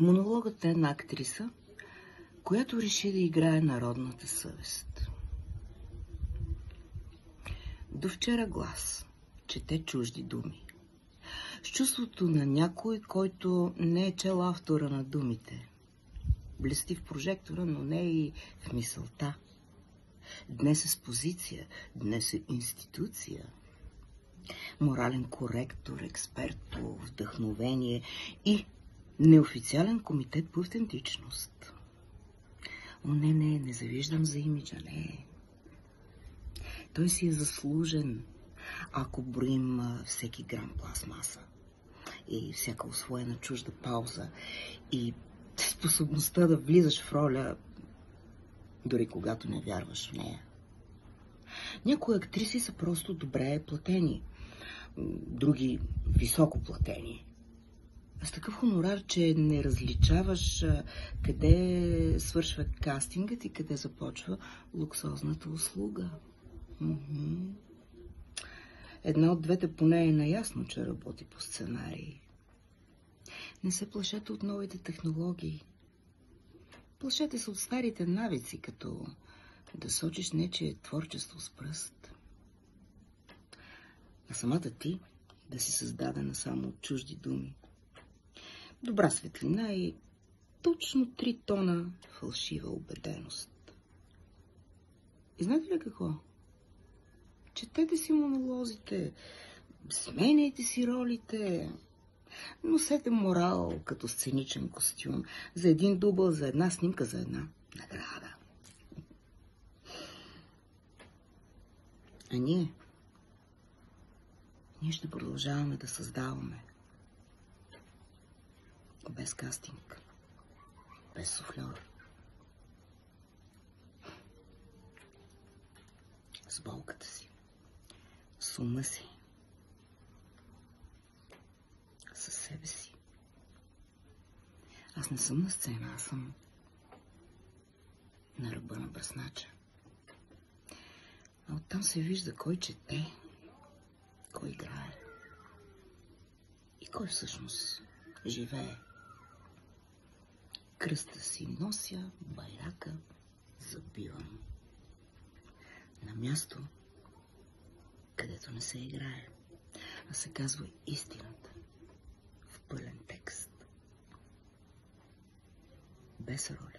Монологът е една актриса, която реши да играе народната съвест. До вчера глас чете чужди думи. С чувството на някой, който не е чел автора на думите. Блести в прожектора, но не и в мисълта. Днес е с позиция, днес е институция. Морален коректор, експерт по вдъхновение и неофициален комитет по автентичност. О, не завиждам за имиджа, не. Той си е заслужен, ако броим всеки грам пластмаса и всяка усвоена чужда пауза и способността да влизаш в роля, дори когато не вярваш в нея. Някои актриси са просто добре платени, други високо платени. С такъв хонорар, че не различаваш къде свършва кастингът и къде започва луксозната услуга. Една от двете поне е наясно, че работи по сценарии. Не се плашете от новите технологии. Плашете се от старите навици, като да сочиш нечие творчество с пръст. А самата ти да си създадена само от чужди думи. Добра светлина и точно 3 тона фалшива убеденост. И знаете ли какво? Четете си монолозите, сменяйте си ролите, носете морал като сценичен костюм за един дубъл, за една снимка, за една награда. А ние ще продължаваме да създаваме. Без кастинг, без суфльор. С болката си, с ума си, със себе си. Аз не съм на сцена, аз съм на ръба на бръснача. А оттам се вижда кой чете, кой играе и кой всъщност живее. Кръста си нося, байрака забивам. На място, където не се играе, а се казва истината в пълен текст. Без роля.